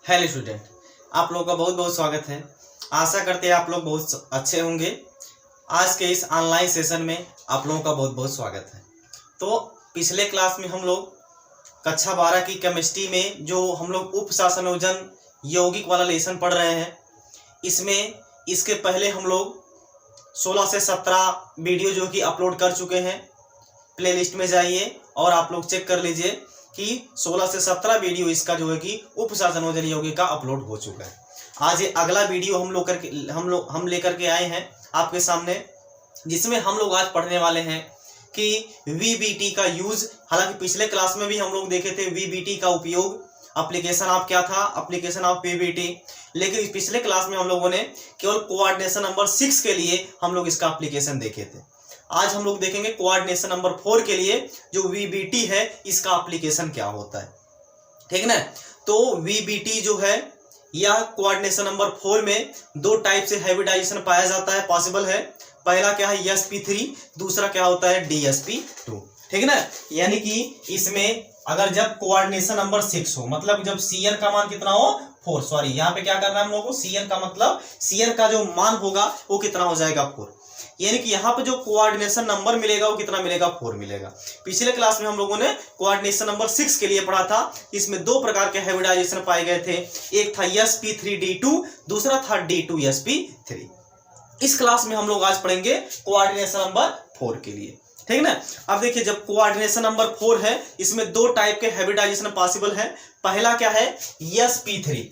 Hello student, आप लोगों का बहुत बहुत स्वागत है। आशा करते हैं आप लोग बहुत अच्छे होंगे। आज के इस ऑनलाइन सेशन में आप लोगों का बहुत बहुत स्वागत है। तो पिछले क्लास में हम लोग कक्षा 12 की केमिस्ट्री में जो हम लोग उपसंयोजन यौगिक वाला लेसन पढ़ रहे हैं, इसमें इसके पहले हम लोग 16 से 17 वीडियो जो कि अपलोड कर चुके हैं। प्लेलिस्ट में जाइए और आप लोग चेक कर लीजिए कि 16 से 17 वीडियो इसका जो है कि उपसंयोजन यौगिक का अपलोड हो चुका है। आज ये अगला वीडियो हम लेकर के आए हैं आपके सामने, जिसमें हम लोग आज पढ़ने वाले हैं कि वीबीटी का यूज। हालांकि पिछले क्लास में भी हम लोग देखे थे वीबीटी का उपयोग, एप्लीकेशन ऑफ क्या था, एप्लीकेशन ऑफ वीबीटी। लेकिन पिछले क्लास में हम लोगों ने केवल कोऑर्डिनेशन नंबर 6 के लिए हम लोग इसका एप्लीकेशन देखे थे। आज हम लोग देखेंगे कोऑर्डिनेशन नंबर 4 के लिए जो वीबीटी है इसका एप्लीकेशन क्या होता है, ठीक है ना। तो वीबीटी जो है यह कोऑर्डिनेशन नंबर 4 में दो टाइप से हाइब्रिडाइजेशन पाया जाता है, पॉसिबल है। पहला क्या है sp3, दूसरा क्या होता है dsp2, ठीक है ना। यानी कि इसमें अगर जब कोऑर्डिनेशन नंबर 6 हो, मतलब जब Cn का मान कितना हो 4, सॉरी यहाँ पे क्या करना है हम लोगों को, Cn का मतलब Cn का जो मान होगा वो कितना हो जाएगा 4। यानी कि यहाँ पे जो कोऑर्डिनेशन नंबर मिलेगा वो कितना मिलेगा 4 मिलेगा। पिछले क्लास में हम लोगों ने कोऑर्डिनेशन नंबर 6 के लिए पढ़ा था। इसमें दो प्रकार के हाइब्रिडाइजेशन पाए गए थे, एक था sp3d2, दूसरा था d2sp3। इस क्लास में हम लोग आज पढ़ेंगे कोऑर्डिनेशन नंबर 4 के लिए, ठीक है ना। अब देखिए, जब कोऑर्डिनेशन नंबर 4 है इसमें दो टाइप के हाइब्रिडाइजेशन पॉसिबल है। पहला क्या है sp3,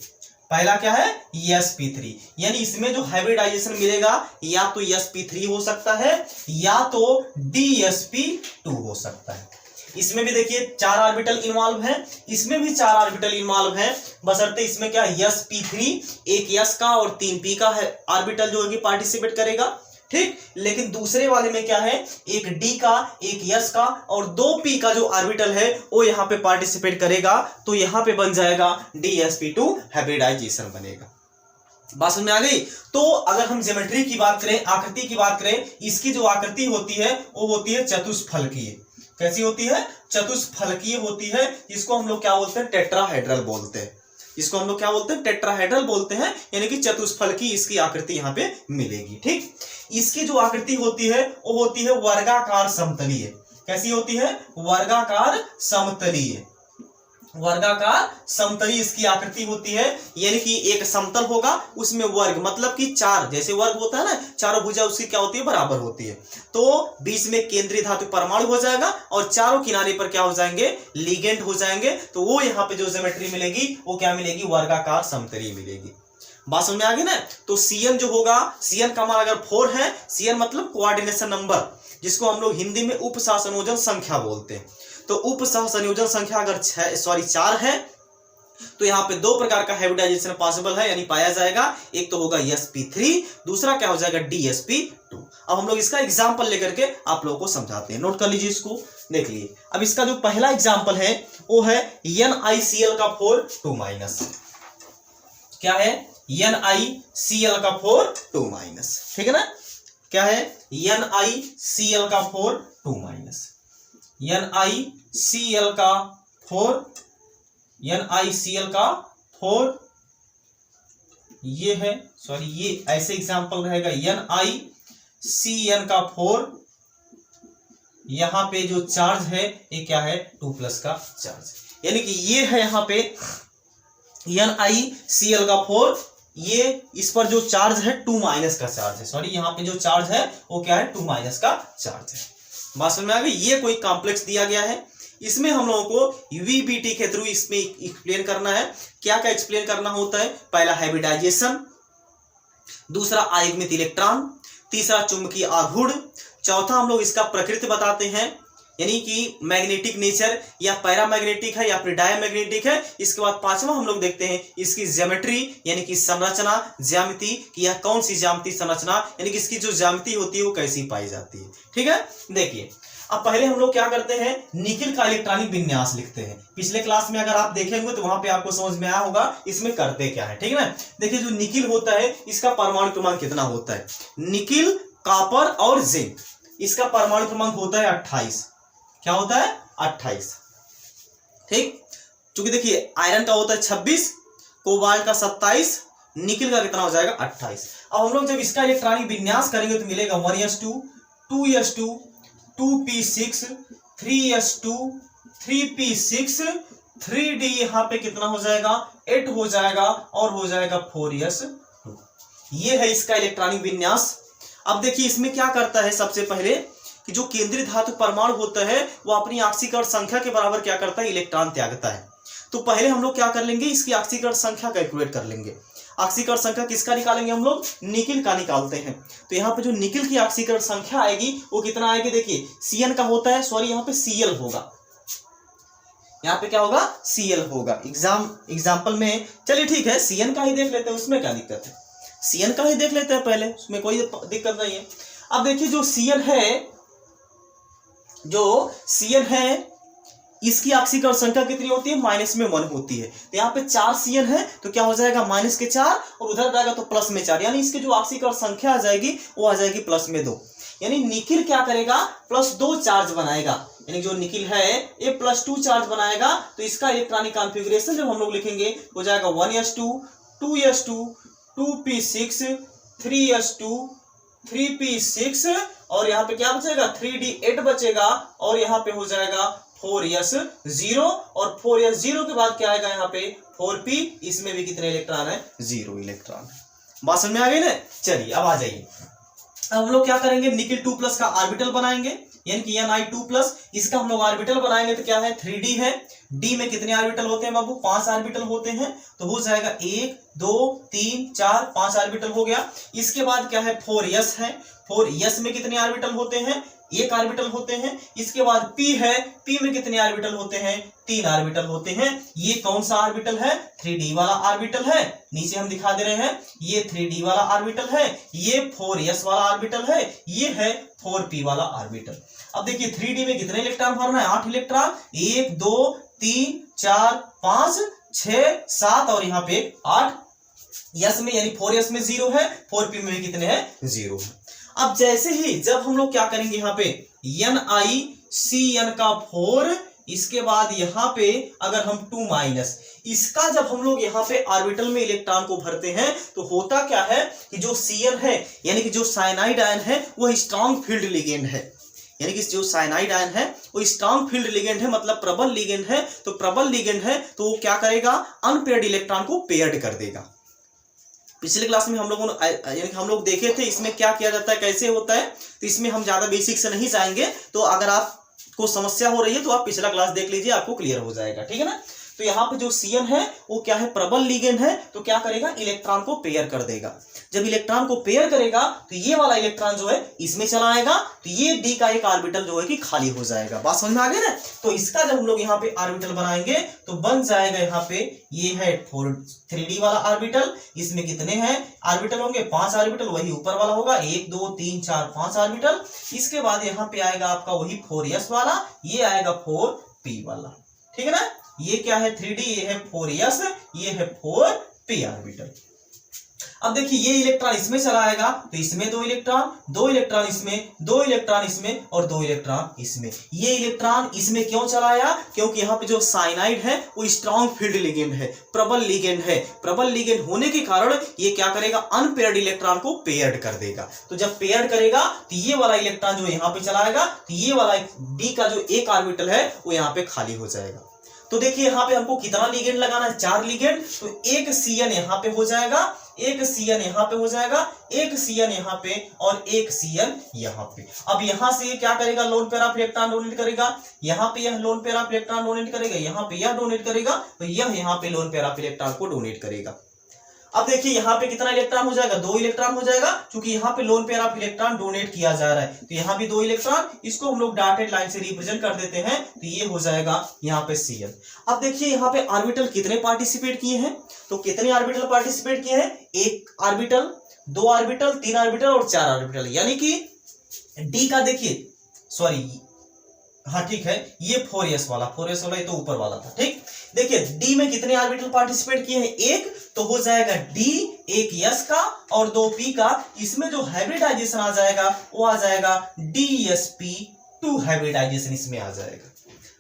पहला क्या है sp3, यानी इसमें जो हाइब्रिडाइजेशन मिलेगा या तो sp3 हो सकता है या तो dsp2 हो सकता है। इसमें भी देखिए 4 ऑर्बिटल इन्वॉल्व है, इसमें भी 4 ऑर्बिटल इन्वॉल्व है, बशर्ते इसमें क्या sp3 एक s का और 3 p का है ऑर्बिटल जो है कि पार्टिसिपेट करेगा, ठीक। लेकिन दूसरे वाले में क्या है, एक d का एक s का और 2 p का जो ऑर्बिटल है वो यहाँ पे पार्टिसिपेट करेगा, तो यहाँ पे बन जाएगा dsp2 हाइब्रिडाइजेशन बनेगा। बात समझ में आ गई। तो अगर हम ज्योमेट्री की बात करें, आकृति की बात करें, इसकी जो आकृति होती है वो होती है चतुष्फलकीय। कैसी होती है, चतुष्फलकीय होती है। इसको हम लोग क्या बोलते हैं, टेट्राहेड्रल बोलते हैं। इसको हम लोग क्या बोलते हैं, टेट्राहेड्रल बोलते हैं, यानी कि चतुष्फलकी इसकी आकृति यहाँ पे मिलेगी, ठीक। इसकी जो आकृति होती है वो होती है वर्गाकार समतलीय। कैसी होती है, वर्गाकार समतलीय। वर्गाकार समतलीय इसकी आकृति होती है, यानी कि एक समतल होगा उसमें वर्ग, मतलब कि 4 जैसे वर्ग होता है ना, चारों भुजा उसकी क्या होती है, बराबर होती है। तो बीच में केंद्रीय धातु परमाणु हो जाएगा और चारों किनारे पर क्या हो जाएंगे, लिगेंड हो जाएंगे। तो वो यहाँ पे जो ज्योमेट्री मिलेगी वो क्या मिलेगी, वर्गाकार समतलीय मिलेगी। बात समझ में आ गई ना। तो Cn जो होगा, Cn का मान अगर 4 है, Cn मतलब कोऑर्डिनेशन नंबर, जिसको हम लोग हिंदी में उपसंयोजन संख्या बोलते हैं। तो उपसंयोजन संख्या अगर 4 है तो यहाँ पे दो प्रकार का हाइब्रिडाइजेशन पॉसिबल है, यानी पाया जाएगा। एक तो होगा sp3, दूसरा क्या हो जाएगा dsp2। अब हम लोग इसका एग्जांपल लेकर के आप लोगों को समझाते हैं, नोट कर लीजिए, इसको देख लीजिए। अब इसका जो पहला एग्जांपल है वो है NiCl का 4 2-, क्या है, NiCl का 4 2-, ठीक है ना। क्या है, NiCl का 4 2-, NiCl का 4 ये है, सॉरी ये ऐसे एग्जांपल रहेगा, NiCN का 4, यहां पे जो चार्ज है ये क्या है, 2+ का चार्ज, यानी कि ये है यहाँ पे NiCl का 4, ये इस पर जो चार्ज है 2- का चार्ज है, सॉरी यहाँ पे जो चार्ज है वो क्या है, 2- का चार्ज है। बात समझ में आ गई। ये कोई कॉम्प्लेक्स दिया गया है, इसमें हम लोगों को वीबीटी के थ्रू इसमें एक्सप्लेन करना है। क्या क्या एक्सप्लेन करना होता है, पहला हाइब्रिडाइजेशन, दूसरा आयुग्मित इलेक्ट्रॉन, तीसरा चुंबकीय आघूर्ण, चौथा हम लोग इसका प्रकृति बताते हैं, यानी कि मैग्नेटिक नेचर या पैरामैग्नेटिक है या फिर डायमैग्नेटिक है। इसके बाद पांचवा हम लोग देखते हैं इसकी ज्योमेट्री, यानी कि संरचना, ज्यामिति, कि यह कौन सी ज्यामिति संरचना, यानी कि इसकी जो ज्यामिति होती है वो कैसी पाई जाती है, ठीक है। देखिए, अब पहले हम लोग क्या करते हैं, निकिल का इलेक्ट्रॉनिक विन्यास लिखते हैं। पिछले क्लास में अगर आप देखेंगे तो वहां पे आपको समझ में आया होगा इसमें करते क्या है, ठीक है ना। देखिए, जो निकिल होता है इसका परमाणु क्रमांक कितना होता है, निकिल, कॉपर और जिंक, इसका परमाणु क्रमांक होता है 28। क्या होता है, 28, ठीक। चूंकि देखिए आयरन का होता है 26, कोबाल्ट का 27, निकिल का कितना हो जाएगा 28। अब हम लोग जब इसका इलेक्ट्रॉनिक विन्यास करेंगे तो मिलेगा 1s2, 2s2, 2p6, 3s2, 3p6, 3d यहाँ पे कितना हो जाएगा 8 हो जाएगा और हो जाएगा 4s2। ये है इसका इलेक्ट्रॉनिक विन्यास। अब देखिए इसमें क्या करता है, सबसे पहले कि जो केंद्रीय धातु परमाणु होता है वो अपनी ऑक्सीकरण संख्या के बराबर क्या करता है, इलेक्ट्रॉन त्यागता है। तो पहले हम लोग क्या कर लेंगे, इसकी ऑक्सीकरण संख्या कैलकुलेट कर लेंगे। ऑक्सीकरण संख्या किसका निकालेंगे हम लोग, निकिल का निकालते हैं। तो यहाँ पे जो निकिल की ऑक्सीकरण संख्या आएगी वो कितना आएगी, देखिए Cn का होता है, सॉरी यहाँ पे Cl होगा, यहाँ पे क्या होगा Cl होगा। एग्जाम्पल में चलिए ठीक है Cn का ही देख लेते हैं, उसमें क्या दिक्कत है, Cn का ही देख लेते हैं पहले, उसमें कोई दिक्कत नहीं है। अब देखिए जो Cn है इसकी ऑक्सीकरण संख्या कितनी होती है, -1 होती है। तो यहाँ पे 4 Cn है तो क्या हो जाएगा -4 और उधर जाएगा तो +4, यानी इसकी जो ऑक्सीकरण संख्या आ जाएगी वो आ जाएगी +2। यानी निकिल क्या करेगा, +2 चार्ज बनाएगा, यानी जो निकिल है ये +2 चार्ज बनाएगा। तो इसका इलेक्ट्रॉनिक कॉन्फ़िगरेशन जब हम लोग लिखेंगे हो जाएगा 1s2, 2s2, 2p6, 3s2, 3p6 और यहाँ पे क्या बचेगा 3d8 बचेगा और यहाँ पे हो जाएगा 4s0 और 4s0 के बाद क्या आएगा यहाँ पे 4p, इसमें भी कितने इलेक्ट्रॉन है, 0 इलेक्ट्रॉन। बात समझ में आ गई ना। चलिए अब आ जाइए, अब हम लोग क्या करेंगे, निकिल 2+ का ऑर्बिटल बनाएंगे, यानी कि Ni2+, इसका हम लोग ऑर्बिटल बनाएंगे तो क्या है 3d है। d में कितने ऑर्बिटल होते हैं बाबू, 5 ऑर्बिटल होते हैं। तो हो जाएगा 1 2 3 4 5 ऑर्बिटल हो गया। इसके बाद क्या है 4s है, 4s में कितने ऑर्बिटल होते हैं, 1 ऑर्बिटल होते हैं। इसके बाद p है, p में कितने ऑर्बिटल होते हैं, 3 ऑर्बिटल होते हैं। ये कौन सा ऑर्बिटल है, 3d वाला ऑर्बिटल है, नीचे हम दिखा दे रहे हैं, ये 3d वाला ऑर्बिटल है, ये 4s वाला ऑर्बिटल है, ये है 4p वाला ऑर्बिटल। अब देखिए 3d में कितने इलेक्ट्रॉन भरना है, 8 इलेक्ट्रॉन, 1 2 3 4 5 6 7 और यहाँ पे 8। s में यानी 4s में 0 है, 4p में कितने हैं 0 है। अब जैसे ही जब हम लोग क्या करेंगे यहाँ पे NiCN का 4, इसके बाद यहाँ पे अगर हम 2- इसका जब हम लोग यहाँ पे ऑर्बिटल में इलेक्ट्रॉन को भरते हैं तो होता क्या है कि जो Cn है यानी कि जो साइनाइड आयन है वो स्ट्रॉन्ग फील्ड लिगेंड है, यानी कि जो साइनाइड आयन है वो स्ट्रॉन्ग फील्ड लिगेंड है, मतलब प्रबल लिगेंड है। तो प्रबल लिगेंड है तो वो क्या करेगा, अनपेयर्ड इलेक्ट्रॉन को पेयर्ड कर देगा। पिछले क्लास में हम लोगों ने यानी हम लोग देखे थे इसमें क्या किया जाता है, कैसे होता है। तो इसमें हम ज्यादा बेसिक से नहीं जाएंगे, तो अगर आपको समस्या हो रही है तो आप पिछला क्लास देख लीजिए, आपको क्लियर हो जाएगा, ठीक है ना। तो यहाँ पे जो Cn है वो क्या है, प्रबल लिगेंड है, तो क्या करेगा, इलेक्ट्रॉन को पेयर कर देगा। जब इलेक्ट्रॉन को पेयर करेगा तो ये वाला इलेक्ट्रॉन जो है इसमें चला आएगा, तो ये d का एक ऑर्बिटल जो है कि खाली हो जाएगा। बात समझ में आ गई ना। तो इसका जब हम लोग यहाँ पे ऑर्बिटल बनाएंगे तो बन जाएगा यहाँ पे, ये है 3d वाला ऑर्बिटल, इसमें कितने हैं ऑर्बिटल होंगे, 5 ऑर्बिटल, वही ऊपर वाला होगा 1 2 3 4 5 ऑर्बिटल। इसके बाद यहाँ पे आएगा आपका वही 4s वाला, ये आएगा 4p वाला, ठीक है ना। ये क्या है 3d, ये है 4s, ये है 4p ऑर्बिटल। अब देखिए ये इलेक्ट्रॉन इसमें चला आएगा तो इसमें 2 इलेक्ट्रॉन, 2 इलेक्ट्रॉन इसमें, 2 इलेक्ट्रॉन इसमें और 2 इलेक्ट्रॉन इसमें। ये इलेक्ट्रॉन इसमें क्यों चला आया, क्योंकि यहाँ पे जो साइनाइड है वो स्ट्रॉन्ग फील्ड लिगेंड है, प्रबल लिगेंड है। प्रबल लिगेंड होने के कारण ये क्या करेगा, अनपेयर्ड इलेक्ट्रॉन को पेयर्ड कर देगा। तो जब पेयर्ड करेगा तो ये वाला इलेक्ट्रॉन जो यहाँ पे चला आएगा, तो ये वाला d का जो एक ऑर्बिटल है वो यहाँ पे खाली हो जाएगा। तो देखिए यहाँ पे हमको कितना लिगेंड लगाना है, 4 लिगेंड। तो एक Cn यहाँ पे हो जाएगा, एक Cn यहाँ पे हो जाएगा, एक Cn यहाँ पे और एक Cn यहाँ पे। अब यहाँ से ये क्या करेगा, lone pair of electron donate करेगा, यहाँ पे यह lone pair of electron donate करेगा, यहाँ पे यह डोनेट करेगा, तो यह यहाँ पे लोन पेयर ऑफ इलेक्ट्रॉन को डोनेट करेगा। अब देखिए यहाँ पे कितना इलेक्ट्रॉन हो जाएगा, 2 इलेक्ट्रॉन हो जाएगा, क्योंकि यहाँ पे lone pair of electron donate किया जा रहा है। तो यहाँ भी 2 इलेक्ट्रॉन, इसको हम लोग डॉटेड लाइन से रिप्रेजेंट कर देते हैं, तो ये हो जाएगा यहाँ पे Cn। अब देखिए यहाँ पे ऑर्बिटल कितने पार्टिसिपेट किए हैं, तो कितने ऑर्बिटल पार्टिसिपेट किए हैं, 1 ऑर्बिटल, 2 ऑर्बिटल, 3 ऑर्बिटल और 4 ऑर्बिटल। यानी कि d का देखिए, सॉरी हाँ ठीक है, ये 4s वाला ये तो ऊपर वाला था, ठीक। देखिए d में कितने ऑर्बिटल पार्टिसिपेट किए हैं, 1, तो हो जाएगा d 1 s का और 2 p का। इसमें जो हाइब्रिडाइजेशन आ जाएगा वो आ जाएगा dsp2 हाइब्रिडाइजेशन इसमें आ जाएगा।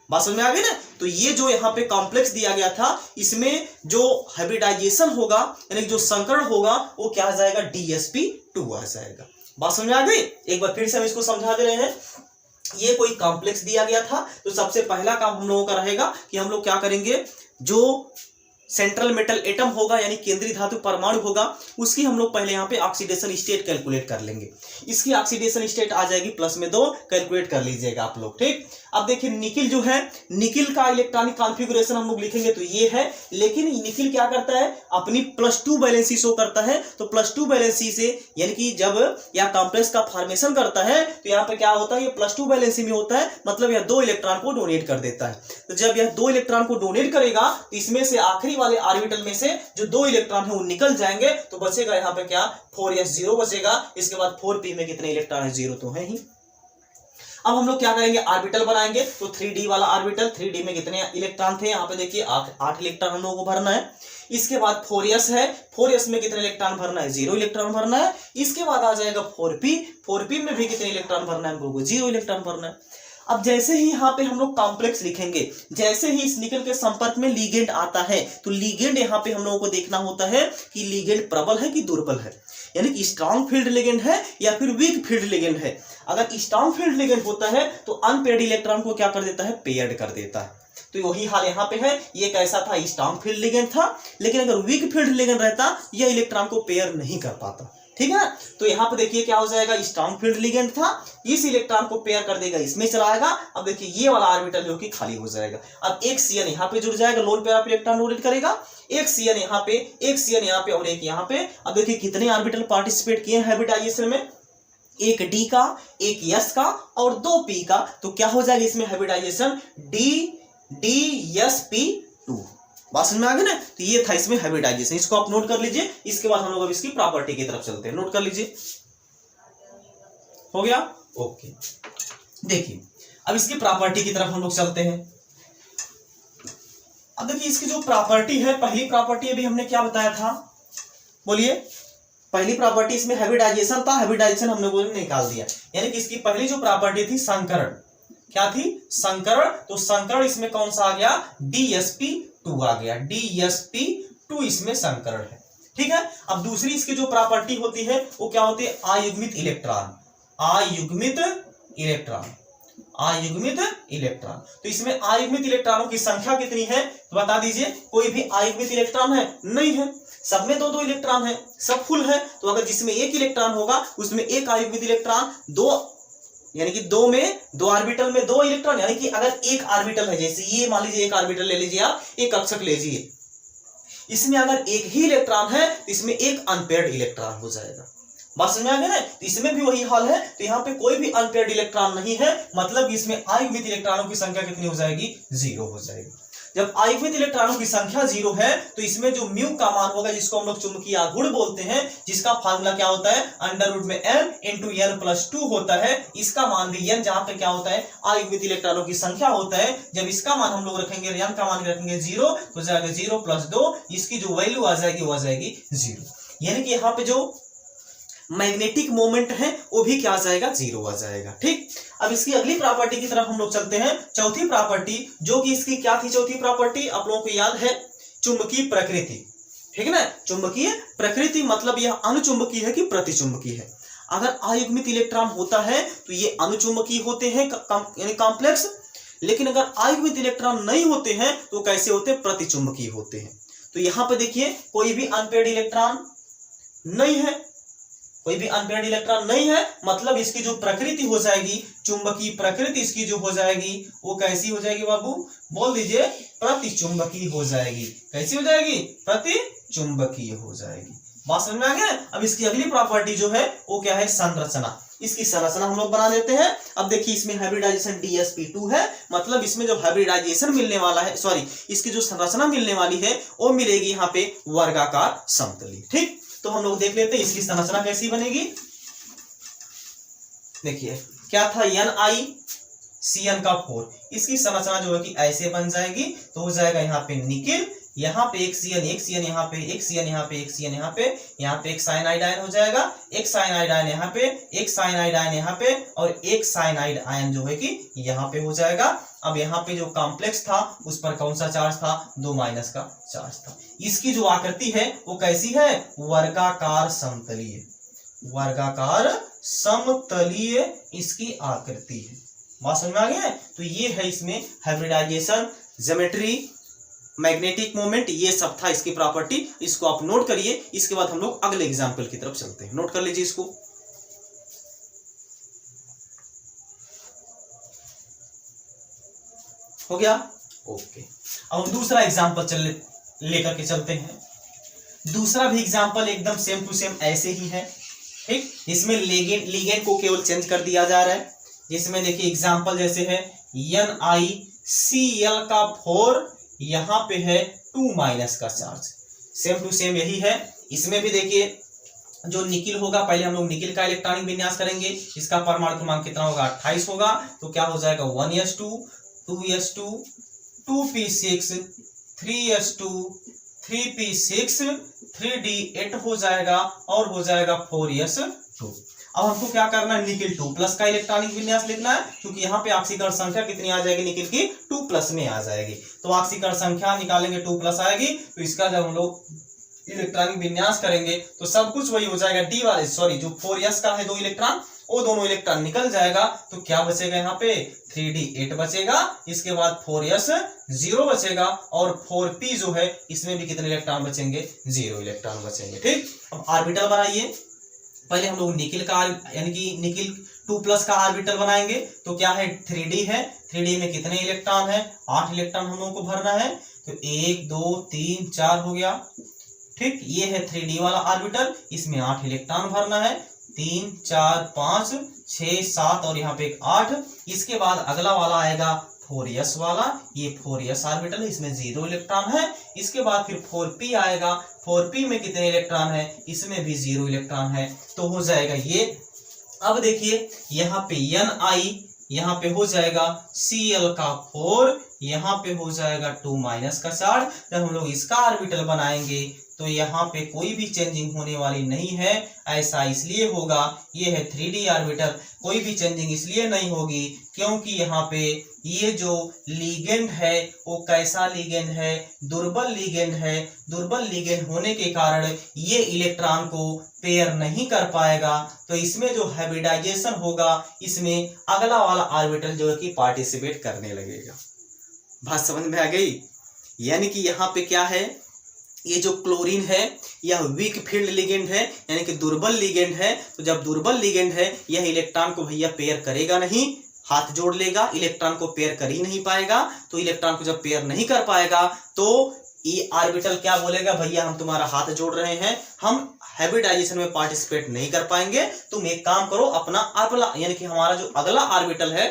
बात समझ में आ गई ना। तो ये जो यहाँ पे कॉम्प्लेक्स दिया गया था, इसमें जो हाइब्रिडाइजेशन होगा यानी जो संकरण होगा वो क्या आ जाएगा, DsP2 आ जाएगा। बात समझ में आ गई। एक बार फिर से हम इसको समझा दे रहे हैं। ये कोई कॉम्प्लेक्स दिया गया था, तो सबसे पहला काम हम लोगों का रहेगा कि हम लोग क्या करेंगे, जो सेंट्रल मेटल एटम होगा यानी केंद्रीय धातु परमाणु होगा, उसकी हम लोग पहले यहाँ पे ऑक्सीडेशन स्टेट कैलकुलेट कर लेंगे। इसकी ऑक्सीडेशन स्टेट आ जाएगी +2, कैलकुलेट कर लीजिएगा आप लोग, ठीक। अब देखिए निकिल जो है, निकिल का इलेक्ट्रॉनिक कॉन्फ़िगरेशन हम लोग लिखेंगे तो ये है, लेकिन निकिल क्या करता है, अपनी +2 वैलेंसी शो करता है। तो +2 वैलेंसी से यानी कि जब यह कॉम्प्लेक्स का फॉर्मेशन करता है तो यहाँ पे क्या होता है, ये +2 वैलेंसी में होता है, मतलब यह 2 इलेक्ट्रॉन को डोनेट कर देता है। तो जब यह 2 इलेक्ट्रॉन को डोनेट करेगा तो इसमें से आखिरी वाले ऑर्बिटल में से जो 2 इलेक्ट्रॉन है वो निकल जाएंगे, तो बचेगा यहाँ पे क्या, 4s0 बचेगा। इसके बाद 4p में कितने इलेक्ट्रॉन है, 0 तो है ही। अब हम लोग क्या करेंगे, ऑर्बिटल बनाएंगे। तो 3d वाला ऑर्बिटल, 3d में कितने इलेक्ट्रॉन थे, यहाँ पे देखिए 8 इलेक्ट्रॉन हम लोगों को भरना है। इसके बाद 4s है, 4s में कितने इलेक्ट्रॉन भरना है, 0 इलेक्ट्रॉन भरना है। इसके बाद आ जाएगा 4p, 4p में भी कितने इलेक्ट्रॉन भरना है, हम लोगों को 0 इलेक्ट्रॉन भरना है। अब जैसे ही यहाँ पे हम लोग कॉम्प्लेक्स लिखेंगे, जैसे ही इस निकल के संपर्क में लिगेंड आता है, तो लिगेंड यहाँ पे हम लोगों को देखना होता है कि लिगेंड प्रबल है कि दुर्बल है, यानी कि स्ट्रॉन्ग फील्ड लिगेंड है या फिर वीक फील्ड लिगेंड है। अगर स्ट्रॉन्ग फील्ड लिगेंड होता है तो अनपेयर्ड इलेक्ट्रॉन को क्या कर देता है, पेयर्ड कर देता है। तो वही हाल यहाँ पे है, ये कैसा था, स्ट्रॉन्ग फील्ड लिगेंड था, लेकिन अगर वीक फील्ड लिगेंड रहता यह इलेक्ट्रॉन को पेयर नहीं कर पाता, ठीक है। तो यहाँ पे देखिए क्या हो जाएगा, स्ट्रॉन्ग फील्ड लिगेंड था, इस इलेक्ट्रॉन को पेयर कर देगा, इसमें चला आएगा। अब देखिए ये वाला ऑर्बिटल जो कि खाली हो जाएगा। अब एक Cn यहाँ पे जुड़ जाएगा, lone pair of electron donate करेगा, एक Cn यहाँ पे, एक Cn यहाँ पे और एक यहाँ पे। अब देखिए कितने ऑर्बिटल पार्टिसिपेट किए हैं हाइब्रिडाइजेशन में, एक D का, एक S का और 2 P का। तो क्या हो जाएगा इसमें हाइब्रिडाइजेशन, DsP2। बात समझ में आ गई ना। तो ये था इसमें हाइब्रिडाइजेशन, इसको आप नोट कर लीजिए। इसके बाद हम लोग अब इसकी प्रॉपर्टी की तरफ चलते हैं, नोट कर लीजिए। हो गया, ओके। देखिए अब इसकी प्रॉपर्टी की तरफ हम लोग चलते हैं। अब देखिए इसकी जो प्रॉपर्टी है, पहली प्रॉपर्टी अभी हमने क्या बताया था, बोलिए। पहली प्रॉपर्टी इसमें हाइब्रिडाइजेशन था, हाइब्रिडाइजेशन हमने वो निकाल दिया, यानी कि इसकी पहली जो प्रॉपर्टी थी संकरण, क्या थी, संकरण। तो संकरण इसमें कौन सा आ गया, DsP2 आ गया, DsP2 इसमें संकरण है, ठीक है। अब दूसरी इसकी जो प्रॉपर्टी होती है वो क्या होती है, अयुग्मित इलेक्ट्रॉन, अयुग्मित इलेक्ट्रॉन, अयुग्मित इलेक्ट्रॉन। तो इसमें अयुग्मित इलेक्ट्रॉनों की संख्या कितनी है, तो बता दीजिए। कोई भी अयुग्मित इलेक्ट्रॉन है, नहीं है, सब में 2-2 इलेक्ट्रॉन है, सब फुल है। तो अगर जिसमें एक इलेक्ट्रॉन होगा उसमें एक अयुग्मित इलेक्ट्रॉन, 2 यानी कि 2 में 2 ऑर्बिटल में 2 इलेक्ट्रॉन, यानी कि अगर एक ऑर्बिटल है, जैसे ये मान लीजिए एक ऑर्बिटल ले लीजिए आप, एक कक्षक ले लीजिए, इसमें अगर एक ही इलेक्ट्रॉन है तो इसमें एक अनपेयर्ड इलेक्ट्रॉन हो जाएगा। बात समझ में आ गया ना। तो इसमें भी वही हाल है, तो यहाँ पे कोई भी अनपेयर्ड इलेक्ट्रॉन नहीं है, मतलब इसमें अयुग्मित इलेक्ट्रॉनों की संख्या कितनी हो जाएगी, 0 हो जाएगी। जब अयुग्मित इलेक्ट्रॉनों की संख्या 0 है तो इसमें जो म्यू का मान होगा, जिसको हम लोग चुंबकीय आघूर्ण बोलते हैं, जिसका फार्मूला क्या होता है, अंडर रूट में m इंटू n+2 होता है। इसका मान भी n, जहां पे क्या होता है, अयुग्मित इलेक्ट्रॉनों की संख्या होता है। जब इसका मान हम लोग रखेंगे, n का मान रखेंगे 0, तो जाएगा 0 + 2, इसकी जो वैल्यू आ जाएगी वो आ जाएगी 0। यानी कि यहाँ पे जो मैग्नेटिक मोमेंट है वो भी क्या आ जाएगा, 0 आ जाएगा, ठीक। अब इसकी अगली प्रॉपर्टी की तरफ हम लोग चलते हैं, चौथी प्रॉपर्टी, जो कि इसकी क्या थी चौथी प्रॉपर्टी, आप लोगों को याद है, चुंबकीय प्रकृति, ठीक है ना। चुंबकीय प्रकृति मतलब यह अनुचुंबकीय है कि प्रतिचुंबकीय है। अगर अयुग्मित इलेक्ट्रॉन होता है तो ये अनुचुंबकीय होते हैं, यानी कॉम्प्लेक्स, लेकिन अगर अयुग्मित इलेक्ट्रॉन नहीं होते हैं तो कैसे होते हैं, प्रतिचुंबकीय होते हैं। तो यहाँ पे देखिए कोई भी अनपेयर्ड इलेक्ट्रॉन नहीं है, कोई भी अनपेयर्ड इलेक्ट्रॉन नहीं है, मतलब इसकी जो प्रकृति हो जाएगी, चुंबकीय प्रकृति इसकी जो हो जाएगी वो कैसी हो जाएगी बाबू, बोल दीजिए, प्रतिचुंबकीय हो जाएगी। कैसी हो जाएगी, प्रतिचुंबकीय हो जाएगी। बात समझ में आ गया। अब इसकी अगली प्रॉपर्टी जो है वो क्या है, संरचना। इसकी संरचना हम लोग बना देते हैं। अब देखिए इसमें हाइब्रिडाइजेशन DsP2 है, मतलब इसमें जो हाइब्रिडाइजेशन मिलने वाला है, सॉरी, इसकी जो संरचना मिलने वाली है वो मिलेगी यहाँ पे वर्गाकार समतली, ठीक। तो हम लोग देख लेते हैं इसकी संरचना कैसी बनेगी। देखिए क्या था, NiCN का 4, इसकी संरचना जो है कि ऐसे बन जाएगी। तो हो जाएगा यहाँ पे निकिल, यहाँ पे एक Cn, एक Cn यहाँ पे, एक Cn यहाँ पे, एक Cn यहाँ पे, यहाँ पे एक साइनाइड आयन हो जाएगा, एक साइनाइड आयन यहाँ पे, एक साइनाइड आयन यहाँ पे और एक साइनाइड आयन जो है कि यहाँ पे हो जाएगा। अब यहाँ पे जो कॉम्प्लेक्स था उस पर कौन सा चार्ज था, 2 माइनस का चार्ज था। इसकी जो आकृति है वो कैसी है, वर्गाकार समतलीय, वर्गाकार समतलीय इसकी आकृति है। बात समझ में आ गया है। तो ये है इसमें हाइब्रिडाइजेशन, ज्योमेट्री, मैग्नेटिक मोमेंट, ये सब था इसकी प्रॉपर्टी। इसको आप नोट करिए। इसके बाद हम लोग अगले एग्जाम्पल की तरफ चलते हैं। नोट कर लीजिए इसको। हो गया, ओके। अब हम दूसरा एग्जाम्पल लेकर के चलते हैं। दूसरा भी एग्जाम्पल एकदम सेम टू सेम ऐसे ही है, ठीक। इसमें लिगेंड को केवल चेंज कर दिया जा रहा है। जिसमें देखिए एग्जाम्पल जैसे है NiCl का 4, यहाँ पे है 2 माइनस का चार्ज, सेम टू सेम यही है। इसमें भी देखिए जो निकिल होगा, पहले हम लोग निकिल का इलेक्ट्रॉनिक विन्यास करेंगे। इसका परमाणु क्रमांक कितना होगा, 28 होगा। तो क्या हो जाएगा, 1s2 2s2 2p6 3s2 3p6 3d8 हो जाएगा और हो जाएगा 4s2। अब हमको क्या करना है, निकिल 2+ का इलेक्ट्रॉनिक विन्यास लिखना है, क्योंकि यहाँ पे ऑक्सीकरण संख्या कितनी आ जाएगी, निकिल की 2+ में आ जाएगी। तो ऑक्सीकरण संख्या निकालेंगे 2+ आएगी। तो इसका जब हम लोग इलेक्ट्रॉनिक विन्यास करेंगे तो सब कुछ वही हो जाएगा। डी वाले सॉरी जो 4s का है 2 इलेक्ट्रॉन, वो दोनों इलेक्ट्रॉन निकल जाएगा। तो क्या बचेगा यहाँ पे, 3d8 बचेगा। इसके बाद 4s 0 बचेगा और 4p जो है इसमें भी कितने इलेक्ट्रॉन बचेंगे, 0 इलेक्ट्रॉन बचेंगे, ठीक। अब ऑर्बिटल बनाइए। पहले हम लोग निकिल का यानी कि निकिल 2+ का ऑर्बिटल बनाएंगे। तो क्या है, 3d है। 3d में कितने इलेक्ट्रॉन है, 8 इलेक्ट्रॉन हम लोगों को भरना है। तो 1 2 3 4 हो गया, ठीक। ये है 3d वाला ऑर्बिटल, इसमें 8 इलेक्ट्रॉन भरना है। 3 4 5 6 7 और यहाँ पे 8। इसके बाद अगला वाला आएगा 4s वाला, ये 4s ऑर्बिटल है, इसमें 0 इलेक्ट्रॉन है। इसके बाद फिर 4p आएगा, 4p में कितने इलेक्ट्रॉन है, इसमें भी 0 इलेक्ट्रॉन है। तो हो जाएगा ये। अब देखिए यहाँ पे Ni, यहाँ पे हो जाएगा Cl का 4, यहाँ पे हो जाएगा 2 माइनस का चार्ज। जब हम लोग इसका ऑर्बिटल बनाएंगे तो यहाँ पे कोई भी चेंजिंग होने वाली नहीं है। ऐसा इसलिए होगा, ये है 3d ऑर्बिटल, कोई भी चेंजिंग इसलिए नहीं होगी क्योंकि यहाँ पे ये जो लिगेंड है वो कैसा लिगेंड है, दुर्बल लिगेंड है। दुर्बल लिगेंड होने के कारण ये इलेक्ट्रॉन को पेयर नहीं कर पाएगा। तो इसमें जो हाइब्रिडाइजेशन होगा, इसमें अगला वाला ऑर्बिटल जो है कि पार्टिसिपेट करने लगेगा। बात समझ में आ गई। यानी कि यहाँ पे क्या है, ये जो क्लोरीन है यह वीक फील्ड लिगेंड है, यानी कि दुर्बल लिगेंड है। तो जब दुर्बल लिगेंड है, यह इलेक्ट्रॉन को भैया पेयर करेगा नहीं, हाथ जोड़ लेगा, इलेक्ट्रॉन को पेयर कर ही नहीं पाएगा। तो इलेक्ट्रॉन को जब पेयर नहीं कर पाएगा तो ये ऑर्बिटल क्या बोलेगा, भैया हम तुम्हारा हाथ जोड़ रहे हैं, हम हाइब्रिडाइजेशन में पार्टिसिपेट नहीं कर पाएंगे। तुम एक काम करो, अपना अगला यानी कि हमारा जो अगला ऑर्बिटल है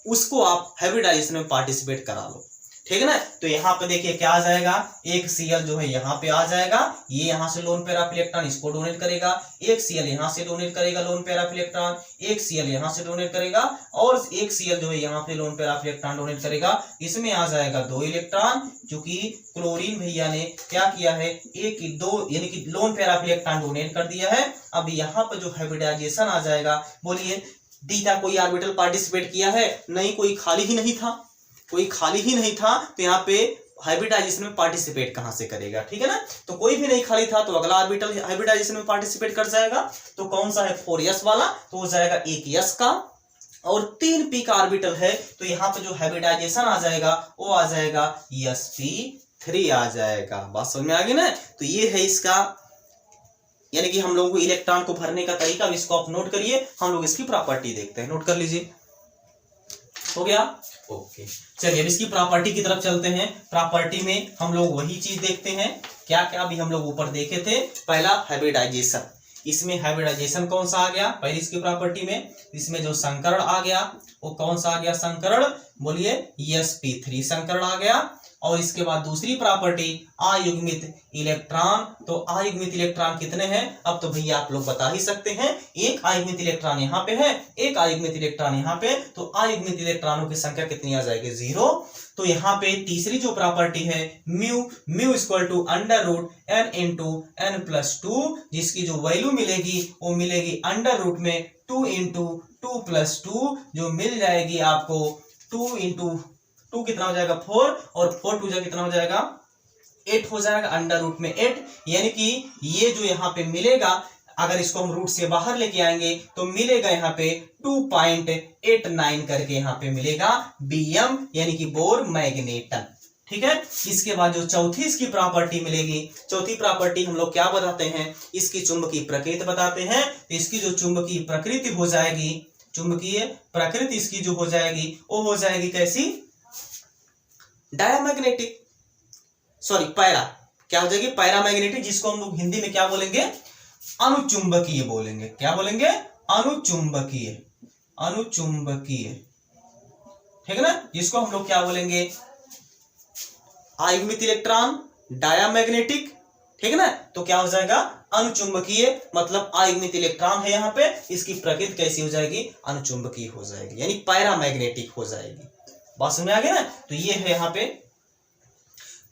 उसको आप हाइब्रिडाइजेशन में पार्टिसिपेट करा लो, ठीक है ना। तो यहाँ पे देखिए क्या आ जाएगा, एक Cl जो है यहाँ पे आ जाएगा, ये यहाँ से लोन पेयर ऑफ इलेक्ट्रॉन इसको डोनेट करेगा। एक Cl यहाँ से डोनेट करेगा लोन पेयर ऑफ इलेक्ट्रॉन, एक Cl यहाँ से डोनेट करेगा और एक Cl जो है यहाँ पे lone pair of electron donate करेगा। इसमें आ जाएगा 2 इलेक्ट्रॉन, क्योंकि क्लोरीन भैया ने क्या किया है, 1 2 यानी कि lone pair of electron donate कर दिया है। अब यहाँ पर जो हाइब्रिडाइजेशन आ जाएगा, बोलिए डी का कोई ऑर्बिटल पार्टिसिपेट किया है नहीं, कोई खाली ही नहीं था, कोई खाली ही नहीं था। तो यहाँ पे हाइब्रिडाइजेशन में पार्टिसिपेट कहां से करेगा, ठीक है ना। तो कोई भी नहीं खाली था, तो अगला ऑर्बिटल हाइब्रिडाइजेशन में पार्टिसिपेट कर जाएगा। तो कौन सा है, 4s वाला, तो हो जाएगा 1 s का और 3p का ऑर्बिटल है। तो यहाँ पे जो हाइब्रिडाइजेशन आ जाएगा वो आ जाएगा sp3 आ जाएगा। बात समझ में आ गई ना। तो ये है इसका यानी कि हम लोगों को इलेक्ट्रॉन को भरने का तरीका, इसको आप नोट करिए। हम लोग इसकी प्रॉपर्टी देखते हैं, नोट कर लीजिए। हो गया, ओके। चलिए अब इसकी प्रॉपर्टी की तरफ चलते हैं। प्रॉपर्टी में हम लोग वही चीज देखते हैं, क्या क्या अभी हम लोग ऊपर देखे थे। पहला हाइब्रिडाइजेशन, इसमें हाइब्रिडाइजेशन कौन सा आ गया, पहले इसकी प्रॉपर्टी में इसमें जो संकरण आ गया वो कौन सा आ गया, संकरण, बोलिए sp3 संकरण आ गया। और इसके बाद दूसरी प्रॉपर्टी अयुग्मित इलेक्ट्रॉन। तो अयुग्मित इलेक्ट्रॉन कितने हैं, अब तो भैया आप लोग बता ही सकते हैं, एक अयुग्मित इलेक्ट्रॉन यहाँ पे है, एक अयुग्मित इलेक्ट्रॉन यहाँ पे। तो अयुग्मित इलेक्ट्रॉनों की संख्या कितनी आ जाएगी, 0। तो यहाँ पे तीसरी जो प्रॉपर्टी है mu equal to √n into n+2, जिसकी जो वैल्यू मिलेगी वो मिलेगी √2 इंटू 2+2, जो मिल जाएगी आपको 2 इंटू 2 कितना हो जाएगा 4 और 4 2 कितना हो जाएगा 8 हो जाएगा, अंडर रूट में 8, यानी कि ये जो यहाँ पे मिलेगा अगर इसको हम रूट से बाहर लेके आएंगे तो मिलेगा यहाँ पे 2.89 करके यहाँ पे मिलेगा Bm यानी कि बोर मैग्नेटन। ठीक है, इसके बाद जो चौथी इसकी प्रॉपर्टी मिलेगी, चौथी प्रॉपर्टी हम लोग क्या बताते हैं, इसकी चुंबकीय प्रकृति बताते हैं। तो इसकी जो चुंबकीय प्रकृति हो जाएगी, चुंबकीय प्रकृति इसकी जो हो जाएगी वो हो जाएगी कैसी, डायमैग्नेटिक, सॉरी पैरा, क्या हो जाएगी पैरामैग्नेटिक, जिसको हम लोग हिंदी में क्या बोलेंगे, अनुचुंबकीय बोलेंगे। क्या बोलेंगे, अनुचुंबकीय, अनुचुंबकीय। ठीक है ना, जिसको हम लोग क्या बोलेंगे, आयुग्मित इलेक्ट्रॉन, डायमैग्नेटिक। ठीक है ना, तो क्या हो जाएगा अनुचुंबकीय, मतलब आयुग्मित इलेक्ट्रॉन है यहाँ पे, इसकी प्रकृति कैसी हो जाएगी, अनुचुंबकीय हो जाएगी, यानी पैरामैग्नेटिक हो जाएगी। बात समझ में आ गई ना। तो ये है यहाँ पे,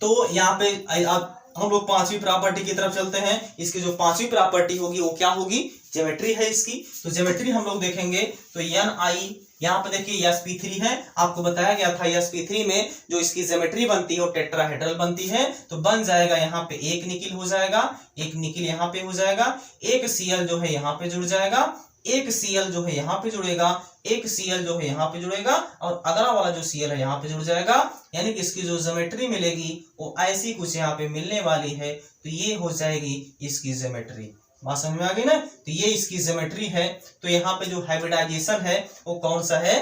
तो यहाँ पे अब हम लोग पांचवी प्रॉपर्टी की तरफ चलते हैं। इसकी जो पांचवी प्रॉपर्टी होगी वो क्या होगी, ज्योमेट्री है इसकी। तो ज्योमेट्री हम लोग देखेंगे तो Ni, यहाँ पे देखिए sp3 है, आपको बताया गया था sp3 में जो इसकी ज्योमेट्री बनती है वो टेट्राहेड्रल बनती है। तो बन जाएगा यहाँ पे एक निकिल हो जाएगा, एक निकिल यहाँ पे हो जाएगा, एक Cl जो है यहाँ पे जुड़ जाएगा, एक Cl जो है यहाँ पे जुड़ेगा, एक Cl जो है यहाँ पे जुड़ेगा और अगला वाला जो Cl है यहाँ पे जुड़ जाएगा। यानी कि इसकी जो ज्योमेट्री मिलेगी वो ऐसी कुछ यहाँ पे मिलने वाली है। तो ये हो जाएगी इसकी ज्योमेट्री। बात समझ में आ गई ना। तो ये इसकी ज्योमेट्री है। तो यहाँ पे जो हाइब्रिडाइजेशन है वो कौन सा है,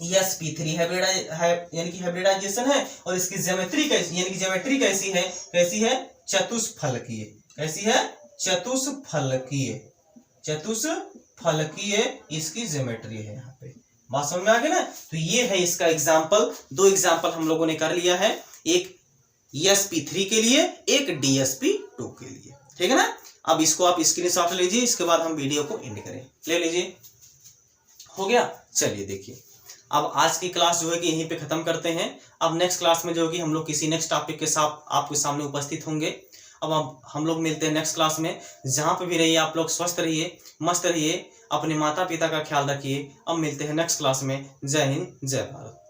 sp3 यानी कि हाइब्रिडाइजेशन है। और इसकी ज्योमेट्री कैसी, यानी कि ज्योमेट्री कैसी है, कैसी है, चतुष्फलकीय। कैसी है, चतुष्फलकीय, चतुष्फलकीय इसकी ज्योमेट्री है यहाँ पे। बात समझ में आ गई ना। तो ये है इसका एग्जाम्पल, दो एग्जाम्पल हम लोगों ने कर लिया है, एक sp3 के लिए, एक dsp2 के लिए। ठीक है ना। अब इसको आप स्क्रीनशॉट ले लीजिए, इसके बाद हम वीडियो को एंड करें। ले लीजिए, हो गया। चलिए देखिए, अब आज की क्लास जो है कि यहीं पे खत्म करते हैं। अब नेक्स्ट क्लास में जो होगी हम लोग किसी नेक्स्ट टॉपिक के साथ आपके सामने उपस्थित होंगे। अब हम लोग मिलते हैं नेक्स्ट क्लास में। जहां पे भी रहिए आप लोग स्वस्थ रहिए, मस्त रहिए, अपने माता पिता का ख्याल रखिए। अब मिलते हैं नेक्स्ट क्लास में। जय हिंद, जय भारत।